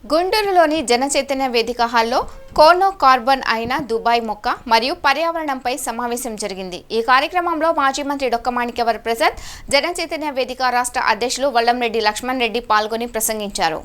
గుంటూరులోని జనచైతన్య వేదిక హాల్లో కోనో కార్బన్ అయిన దుబాయ్ మొక్క మరియు పర్యావరణంపై సమావేశం జరిగింది. ఈ కార్యక్రమంలో మాజీ మంత్రి డొక్క మాణిక్య వరప్రసాద్, జనచైతన్య వేదిక రాష్ట్ర అధ్యక్షులు వల్లంరెడ్డి లక్ష్మణ్ రెడ్డి పాల్గొని ప్రసంగించారు.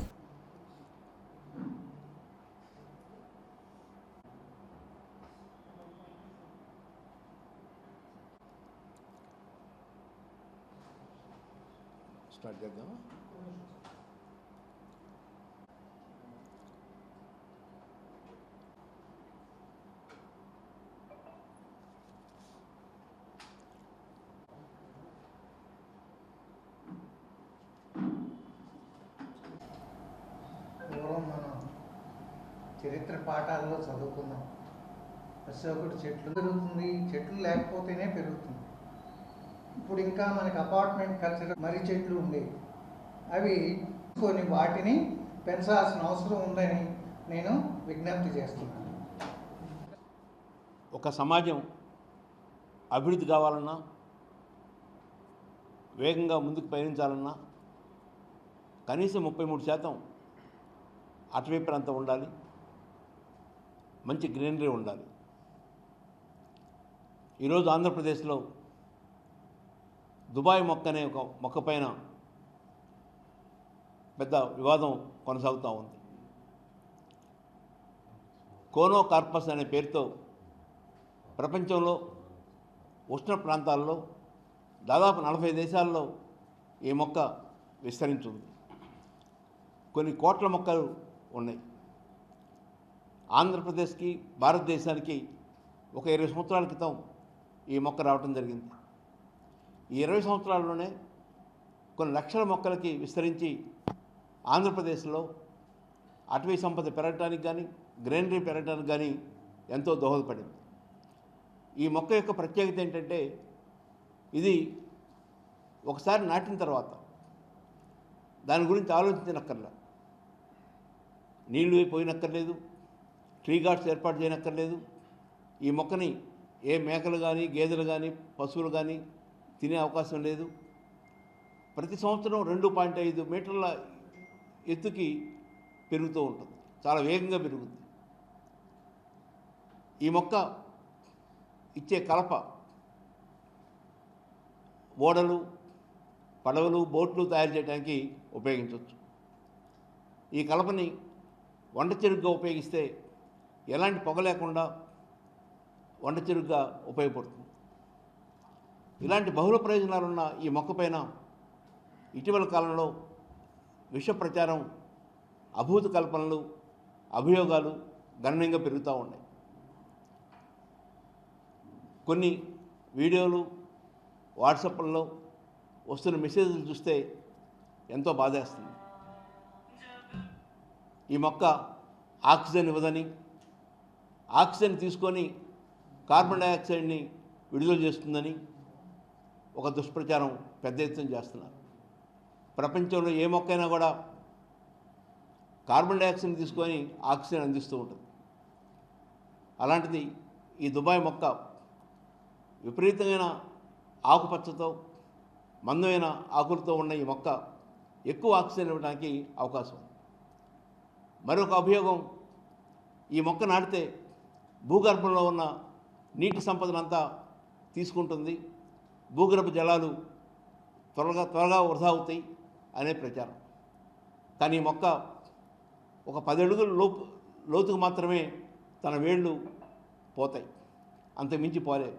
పూర్వం మనం చరిత్ర పాఠాల్లో చదువుకున్నాం. అశోకుడు చెట్లు పెరుగుతుంది, చెట్లు లేకపోతేనే పెరుగుతుంది. ఇప్పుడు ఇంకా మనకి అపార్ట్మెంట్ కల్చర్ మర్రి చెట్లు ఉండేవి, అవి కొన్ని వాటిని పెంచాల్సిన అవసరం ఉందని నేను విజ్ఞప్తి చేస్తున్నాను. ఒక సమాజం అభివృద్ధి కావాలన్నా, వేగంగా ముందుకు పయనించాలన్నా కనీసం 33% అటవీ ప్రాంతం ఉండాలి, మంచి గ్రీనరీ ఉండాలి. ఈరోజు ఆంధ్రప్రదేశ్లో దుబాయ్ మొక్క అనే ఒక మొక్క పైన పెద్ద వివాదం కొనసాగుతూ ఉంది. కోనో కార్పస్ అనే పేరుతో ప్రపంచంలో ఉష్ణ ప్రాంతాల్లో దాదాపు 40 దేశాల్లో ఈ మొక్క విస్తరించింది. కొన్ని కోట్ల మొక్కలు ఉన్నాయి. ఆంధ్రప్రదేశ్కి, భారతదేశానికి ఒక 20 సంవత్సరాల క్రితం ఈ మొక్క రావడం జరిగింది. ఈ 20 సంవత్సరాల్లోనే కొన్ని లక్షల మొక్కలకి విస్తరించి ఆంధ్రప్రదేశ్లో అటవీ సంపద పెరగడానికి కానీ, గ్రీనరీ పెరగడానికి కానీ ఎంతో దోహదపడింది. ఈ మొక్క యొక్క ప్రత్యేకత ఏంటంటే, ఇది ఒకసారి నాటిన తర్వాత దాని గురించి ఆలోచించనక్కర్లా, నీళ్లు పోయినక్కర్లేదు, ట్రీ గార్డ్స్ ఏర్పాటు చేయనక్కర్లేదు. ఈ మొక్కని ఏ మేకలు కానీ, గేదెలు కానీ, పశువులు కానీ తినే అవకాశం లేదు. ప్రతి సంవత్సరం 2.5 మీటర్ల ఎత్తుకి పెరుగుతూ ఉంటుంది, చాలా వేగంగా పెరుగుతుంది. ఈ మొక్క ఇచ్చే కలప ఓడలు, పడవలు, బోట్లు తయారు చేయడానికి ఉపయోగించవచ్చు. ఈ కలపని వంట చెరుగ్గా ఉపయోగిస్తే ఎలాంటి పొగ లేకుండా వంట చెరుగ్గా ఉపయోగపడుతుంది. ఇలాంటి బహుళ ప్రయోజనాలున్న ఈ మొక్క పైన ఇటీవల కాలంలో విష ప్రచారం, అభూత కల్పనలు, అభియోగాలు గణనీయంగా పెరుగుతూ ఉన్నాయి. కొన్ని వీడియోలు, వాట్సాప్లలో వస్తున్న మెసేజ్లు చూస్తే ఎంతో బాధేస్తుంది. ఈ మొక్క ఆక్సిజన్ ఇవ్వదని, ఆక్సిజన్ తీసుకొని కార్బన్ డైఆక్సైడ్ని విడుదల చేస్తుందని ఒక దుష్ప్రచారం పెద్ద ఎత్తున చేస్తున్నారు. ప్రపంచంలో ఏ మొక్కైనా కూడా కార్బన్ డైఆక్సైడ్ తీసుకొని ఆక్సిజన్ అందిస్తూ ఉంటుంది. అలాంటిది ఈ దుబాయ్ మొక్క విపరీతమైన ఆకుపచ్చతో, మందమైన ఆకులతో ఉన్న ఈ మొక్క ఎక్కువ ఆక్సిజన్ ఇవ్వడానికి అవకాశం ఉంది. మరొక అభియోగం, ఈ మొక్క నాటితే భూగర్భంలో ఉన్న నీటి సంపదనంతా తీసుకుంటుంది, భూగర్భ జలాలు త్వరగా వృధా అవుతాయి అనే ప్రచారం. కానీ ఈ మొక్క ఒక 10 అడుగుల లోతుకు మాత్రమే తన వేళ్ళు పోతాయి, అంతకుమించి పోలేవు.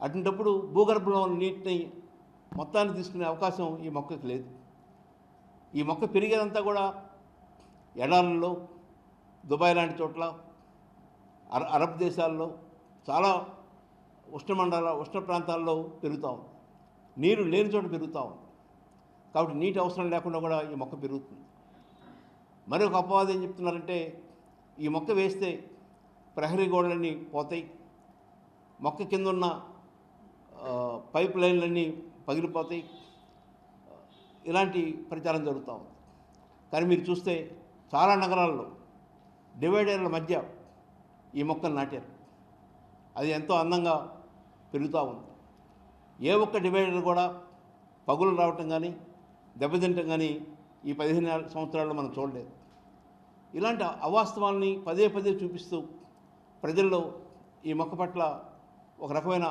అటువంటిప్పుడు భూగర్భంలో ఉన్న నీటిని మొత్తాన్ని తీసుకునే అవకాశం ఈ మొక్కకి లేదు. ఈ మొక్క పెరిగేదంతా కూడా ఎడారుల్లో, దుబాయ్ లాంటి చోట్ల, అరబ్ దేశాల్లో, చాలా ఉష్ణ ప్రాంతాల్లో పెరుగుతూ ఉంది. నీరు లేని చోట పెరుగుతూ ఉంది. కాబట్టి నీటి అవసరం లేకుండా కూడా ఈ మొక్క పెరుగుతుంది. మరొక అపవాదం ఏం చెప్తున్నారంటే, ఈ మొక్క వేస్తే ప్రహరీ గోడలన్నీ పోతాయి, మొక్క కింద ఉన్న పైప్ లైన్లన్నీ పగిలిపోతాయి, ఇలాంటి ప్రచారం జరుగుతూ ఉంది. కానీ మీరు చూస్తే చాలా నగరాల్లో డివైడర్ల మధ్య ఈ మొక్కను నాటారు. అది ఎంతో అందంగా పెరుగుతూ ఉంది. ఏ ఒక్క డివైడర్ కూడా పగులు రావటం కానీ, దెబ్బతింటం కానీ ఈ 15 సంవత్సరాల్లో మనం చూడలేదు. ఇలాంటి అవాస్తవాల్ని పదే పదే చూపిస్తూ ప్రజల్లో ఈ మొక్క పట్ల ఒక రకమైన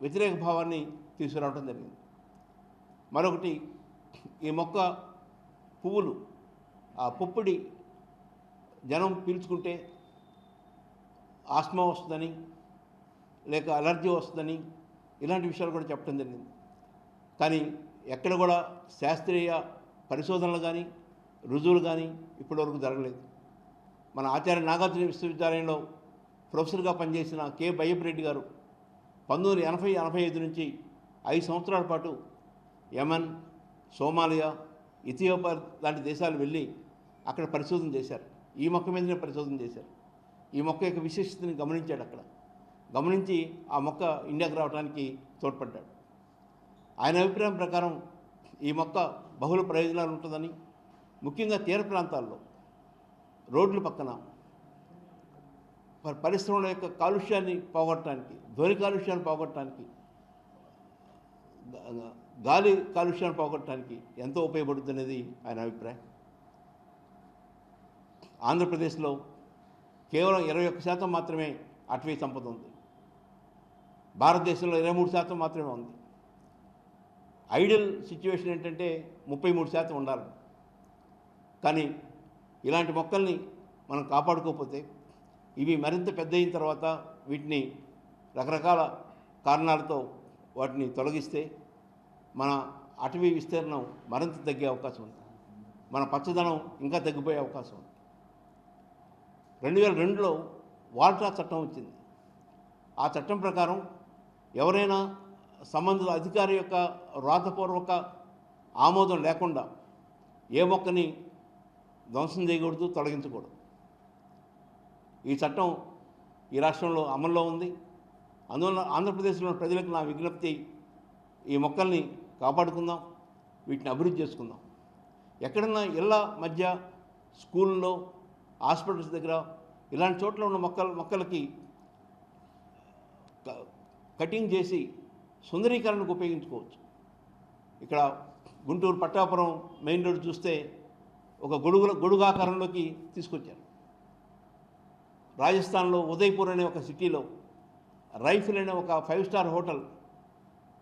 వ్యతిరేక భావాన్ని తీసుకురావడం జరిగింది. మరొకటి, ఈ మొక్క పువ్వులు ఆ పుప్పొడి జనం పీల్చుకుంటే ఆస్మా వస్తుందని, లేక అలర్జీ వస్తుందని, ఇలాంటి విషయాలు కూడా చెప్పడం జరిగింది. కానీ ఎక్కడ కూడా శాస్త్రీయ పరిశోధనలు కానీ రుజువులు కానీ ఇప్పటివరకు జరగలేదు. మన ఆచార్య నాగార్జున విశ్వవిద్యాలయంలో ప్రొఫెసర్గా పనిచేసిన కె బయ్యప్రెడ్డి గారు 1980-85 నుంచి 5 సంవత్సరాల పాటు యమన్, సోమాలియా, ఇథియోపియా లాంటి దేశాలు వెళ్ళి అక్కడ పరిశోధన చేశారు. ఈ మొక్క మీదనే పరిశోధన చేశారు. ఈ మొక్క యొక్క విశిష్టతని గమనించాడు. అక్కడ గమనించి ఆ మొక్క ఇండియాకు రావడానికి తోడ్పడ్డాడు. ఆయన అభిప్రాయం ప్రకారం ఈ మొక్క బహుళ ప్రయోజనాలు ఉంటుందని, ముఖ్యంగా తీర ప్రాంతాల్లో రోడ్ల పక్కన పరిశ్రమల యొక్క కాలుష్యాన్ని పోగొట్టడానికి, ధ్వని కాలుష్యాన్ని పోగొట్టడానికి, గాలి కాలుష్యాన్ని పోగొట్టడానికి ఎంతో ఉపయోగపడుతున్నది ఆయన అభిప్రాయం. ఆంధ్రప్రదేశ్లో కేవలం 21% మాత్రమే అటవీ సంపద ఉంది. భారతదేశంలో 23% మాత్రమే ఉంది. ఐడియల్ సిచ్యువేషన్ ఏంటంటే 33% ఉండాలి. కానీ ఇలాంటి మొక్కల్ని మనం కాపాడుకోకపోతే ఇవి మరింత పెద్ద అయిన తర్వాత వీటిని రకరకాల కారణాలతో వాటిని తొలగిస్తే మన అటవీ విస్తీర్ణం మరింత తగ్గే అవకాశం ఉంది. మన పచ్చదనం ఇంకా తగ్గిపోయే అవకాశం ఉంది. 2002లో వాల్టా చట్టం వచ్చింది. ఆ చట్టం ప్రకారం ఎవరైనా సంబంధిత అధికారి యొక్క వ్రాతపూర్వక ఆమోదం లేకుండా ఏ మొక్కని ధ్వంసం చేయకూడదు, తొలగించకూడదు. ఈ చట్టం ఈ రాష్ట్రంలో అమల్లో ఉంది. అందువల్ల ఆంధ్రప్రదేశ్లోని ప్రజలకు నా విజ్ఞప్తి, ఈ మొక్కల్ని కాపాడుకుందాం, వీటిని అభివృద్ధి చేసుకుందాం. ఎక్కడన్నా ఇళ్ళ మధ్య, స్కూల్లో, హాస్పిటల్స్ దగ్గర ఇలాంటి చోట్ల ఉన్న మొక్కలకి కటింగ్ చేసి సుందరీకరణకు ఉపయోగించుకోవచ్చు. ఇక్కడ గుంటూరు పట్టాపురం మెయిన్ రోడ్ చూస్తే ఒక గొడుగాకారంలోకి తీసుకొచ్చారు. రాజస్థాన్లో ఉదయ్పూర్ అనే ఒక సిటీలో రైఫిల్ అనే ఒక 5 స్టార్ హోటల్,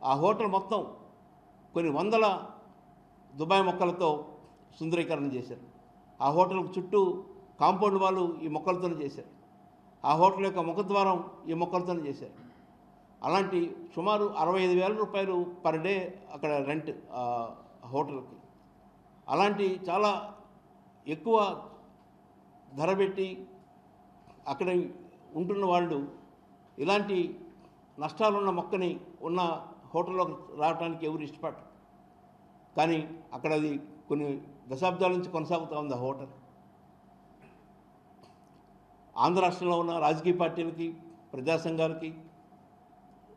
ఆ హోటల్ మొత్తం కొన్ని వందల దుబాయ్ మొక్కలతో సుందరీకరణ చేశారు. ఆ హోటల్కు చుట్టూ కాంపౌండ్ వాళ్ళు ఈ మొక్కలతోనే చేశారు. ఆ హోటల్ యొక్క ముఖద్వారం ఈ మొక్కలతోనే చేశారు. అలాంటి సుమారు 65,000 రూపాయలు పర్ డే అక్కడ రెంట్ హోటల్కి. అలాంటి చాలా ఎక్కువ ధర పెట్టి అక్కడ ఉంటున్న వాళ్ళు ఇలాంటి నష్టాలున్న మొక్కని ఉన్న హోటల్లోకి రావడానికి ఎవరు ఇష్టపడరు. కానీ అక్కడ అది కొన్ని దశాబ్దాల నుంచి కొనసాగుతూ ఉంది ఆ హోటల్. ఆంధ్ర రాష్ట్రంలో ఉన్న రాజకీయ పార్టీలకి, ప్రజా సంఘాలకి,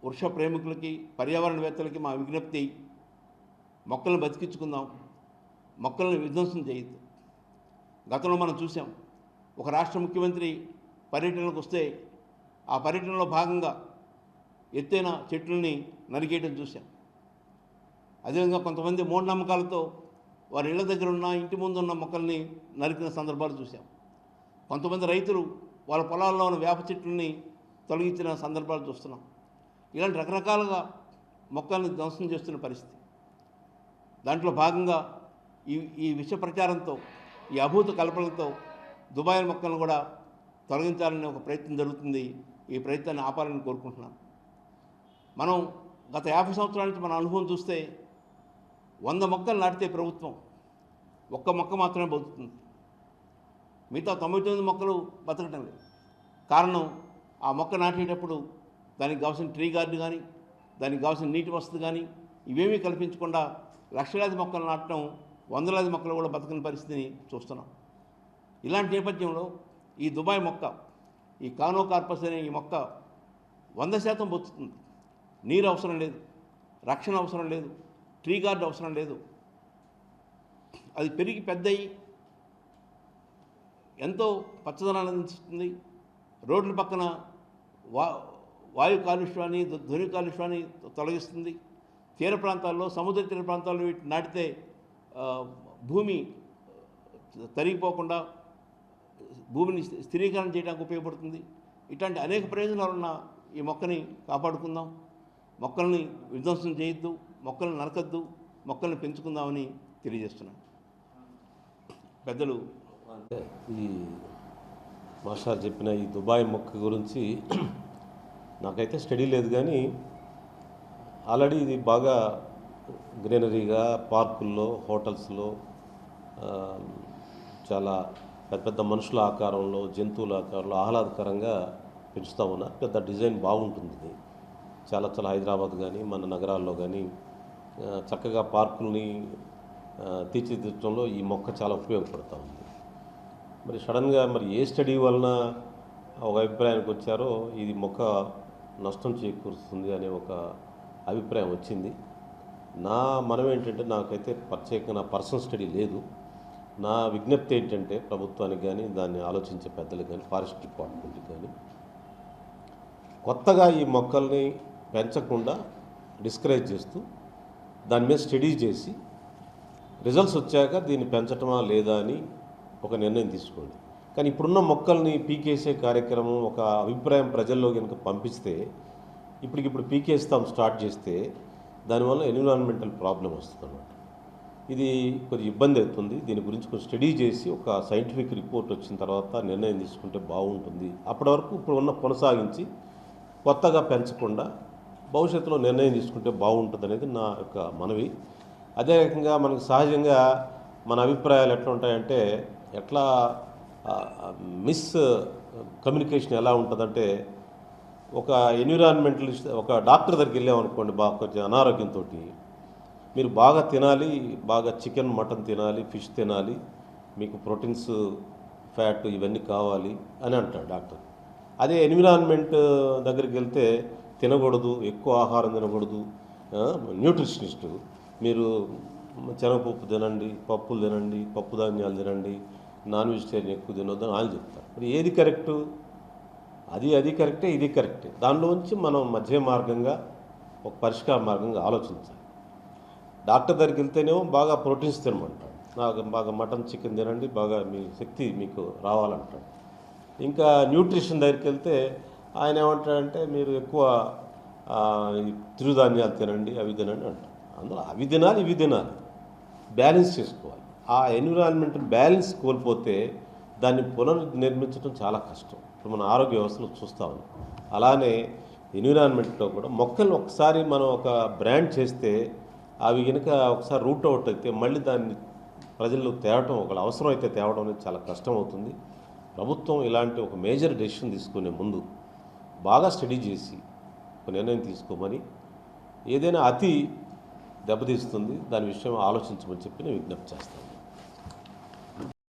వృక్ష ప్రేమికులకి, పర్యావరణవేత్తలకి మా విజ్ఞప్తి, మొక్కలను బతికించుకుందాం, మొక్కలను విధ్వంసం చేయొద్దు. గతంలో మనం చూసాం, ఒక రాష్ట్ర ముఖ్యమంత్రి పర్యటనకు వస్తే ఆ పర్యటనలో భాగంగా ఎత్తైన చెట్లని నరికేయడం చూసాం. అదేవిధంగా కొంతమంది మూఢనమ్మకాలతో వారి ఇళ్ల దగ్గర ఉన్న, ఇంటి ముందు ఉన్న మొక్కల్ని నరికిన సందర్భాలు చూసాం. కొంతమంది రైతులు వాళ్ళ పొలాల్లో ఉన్న వేప చెట్లని తొలగించిన సందర్భాలు చూస్తున్నాం. ఇలాంటి రకరకాలుగా మొక్కల్ని ధ్వంసం చేస్తున్న పరిస్థితి. దాంట్లో భాగంగా ఈ విష ప్రచారంతో, ఈ అభూత కల్పనలతో దుబాయ్ మొక్కలను కూడా తొలగించాలనే ఒక ప్రయత్నం జరుగుతుంది. ఈ ప్రయత్నాన్ని ఆపాలని కోరుకుంటున్నాను. మనం గత 50 సంవత్సరాల నుంచి మన అనుభవం చూస్తే 100 మొక్కలు నాటితే ప్రభుత్వం 1 మొక్క మాత్రమే బతుకుతుంది. మిగతా 99 మొక్కలు బతకటం లేదు. కారణం, ఆ మొక్క నాటేటప్పుడు దానికి కావాల్సిన ట్రీ గార్డు కానీ, దానికి కావాల్సిన నీటి వసతి కానీ ఇవేమీ కల్పించకుండా లక్షలాది మొక్కలు నాటడం, వందలాది మొక్కలు కూడా బతకని పరిస్థితిని చూస్తున్నాం. ఇలాంటి నేపథ్యంలో ఈ దుబాయ్ మొక్క, ఈ కానోకార్పస్ అనే ఈ మొక్క 100% బతుకుతుంది. నీరు అవసరం లేదు, రక్షణ అవసరం లేదు, ట్రీ గార్డు అవసరం లేదు. అది పెరిగి పెద్దయి ఎంతో పచ్చదనాన్ని అందిస్తుంది. రోడ్ల పక్కన వాయు కాలుష్యాన్ని, ధ్వని కాలుష్యాన్ని తొలగిస్తుంది. తీర ప్రాంతాల్లో, సముద్ర తీర ప్రాంతాల్లో వీటిని నాటితే భూమి తరిగిపోకుండా భూమిని స్థిరీకరణ చేయడానికి ఉపయోగపడుతుంది. ఇట్లాంటి అనేక ప్రయోజనాలు ఉన్న ఈ మొక్కని కాపాడుకుందాం. మొక్కల్ని విధ్వంసం చేయొద్దు, మొక్కల్ని నరకద్దు, మొక్కల్ని పెంచుకుందామని తెలియజేస్తున్నాను. పెద్దలు అంటే ఈ మాస్టర్ చెప్పిన ఈ దుబాయ్ మొక్క గురించి నాకైతే స్టడీ లేదు, కానీ ఆల్రెడీ ఇది బాగా గ్రీనరీగా పార్కుల్లో, హోటల్స్లో చాలా పెద్ద పెద్ద మనుషుల ఆకారంలో, జంతువుల ఆకారంలో ఆహ్లాదకరంగా పెంచుతూ ఉన్నారు. పెద్ద డిజైన్ బాగుంటుంది. ఇది చాలా చాలా హైదరాబాద్ కానీ మన నగరాల్లో కానీ చక్కగా పార్కుల్ని తీర్చిదిద్దడంలో ఈ మొక్క చాలా ఉపయోగపడుతూ ఉంది. మరి సడన్గా మరి ఏ స్టడీ వలన ఒక అభిప్రాయానికి వచ్చారో ఇది మొక్క నష్టం చేకూరుస్తుంది అనే ఒక అభిప్రాయం వచ్చింది. నా మనం ఏంటంటే, నాకైతే ప్రత్యేకంగా నా పర్సనల్ స్టడీ లేదు. నా విజ్ఞప్తి ఏంటంటే ప్రభుత్వానికి కానీ, దాన్ని ఆలోచించే పెద్దలకు కానీ, ఫారెస్ట్ డిపార్ట్మెంట్కి కానీ కొత్తగా ఈ మొక్కల్ని పెంచకుండా డిస్కరేజ్ చేస్తూ దాని మీద స్టడీ చేసి రిజల్ట్స్ వచ్చాక దీన్ని పెంచటమా లేదా అని ఒక నిర్ణయం తీసుకోండి. కానీ ఇప్పుడున్న మొక్కల్ని పీకేసే కార్యక్రమం ఒక అభిప్రాయం ప్రజల్లో కనుక పంపిస్తే, ఇప్పటికిప్పుడు పీకేస్తాం స్టార్ట్ చేస్తే దానివల్ల ఎన్విరాన్మెంటల్ ప్రాబ్లం వస్తుంది అన్నమాట. ఇది కొద్దిగా ఇబ్బంది అవుతుంది. దీని గురించి కొంచెం స్టడీ చేసి ఒక సైంటిఫిక్ రిపోర్ట్ వచ్చిన తర్వాత నిర్ణయం తీసుకుంటే బాగుంటుంది. అప్పటి వరకు ఇప్పుడు ఉన్న కొనసాగించి కొత్తగా పెంచకుండా భవిష్యత్తులో నిర్ణయం తీసుకుంటే బాగుంటుంది అనేది నా యొక్క మనవి. అదే రకంగా మనకు సహజంగా మన అభిప్రాయాలు ఎట్లా ఉంటాయంటే, ఎట్లా మిస్ కమ్యూనికేషన్ ఎలా ఉంటుందంటే, ఒక ఎన్విరాన్మెంటలిస్ట్ ఒక డాక్టర్ దగ్గరికి వెళ్ళామనుకోండి, బాగా కొంచెం అనారోగ్యంతో, మీరు బాగా తినాలి, బాగా చికెన్ మటన్ తినాలి, ఫిష్ తినాలి, మీకు ప్రోటీన్స్ ఫ్యాట్ ఇవన్నీ కావాలి అని అంటాడు డాక్టర్. అదే ఎన్విరాన్మెంట్ దగ్గరికి వెళ్తే తినకూడదు, ఎక్కువ ఆహారం తినకూడదు, న్యూట్రిషనిస్టు మీరు శనగపప్పు తినండి, పప్పులు తినండి, పప్పు ధాన్యాలు తినండి, నాన్ వెజిటేరియన్ ఎక్కువ తినొద్దు అని వాళ్ళు చెప్తారు. మరి ఏది కరెక్టు? అది కరెక్టే, ఇది కరెక్టే. దానిలోంచి మనం మధ్య మార్గంగా ఒక పరిష్కార మార్గంగా ఆలోచించాలి. డాక్టర్ దగ్గరికి వెళ్తేనేమో బాగా ప్రోటీన్స్ తినమంటాడు, బాగా మటన్ చికెన్ తినండి, బాగా మీ శక్తి మీకు రావాలంటాడు. ఇంకా న్యూట్రిషన్ దగ్గరికి వెళ్తే ఆయన ఏమంటాడంటే, మీరు ఎక్కువ చిరుధాన్యాలు తినండి, అవి తినండి అంటారు. అందులో అవి తినాలి, ఇవి తినాలి, బ్యాలెన్స్ చేసుకోవాలి. ఆ ఎన్విరాన్మెంటల్ బ్యాలెన్స్ కోల్పోతే దాన్ని పునర్నిర్మించడం చాలా కష్టం. ఇప్పుడు మన ఆరోగ్య వ్యవస్థలో చూస్తూ ఉన్నాం. అలానే ఎన్విరాన్మెంట్లో కూడా మొక్కలు ఒకసారి మనం ఒక బ్రాండ్ చేస్తే, అవి కనుక ఒకసారి రూట్ అవుట్ అయితే మళ్ళీ దాన్ని ప్రజల్లో తేవటం, ఒకళ్ళ అవసరం అయితే తేవడం అనేది చాలా కష్టం అవుతుంది. ప్రభుత్వం ఇలాంటి ఒక మేజర్ డెసిషన్ తీసుకునే ముందు బాగా స్టడీ చేసి ఒక నిర్ణయం తీసుకోమని, ఏదైనా అతి దెబ్బతీస్తుంది దాని విషయం ఆలోచించమని చెప్పి నేను విజ్ఞప్తి చేస్తాను.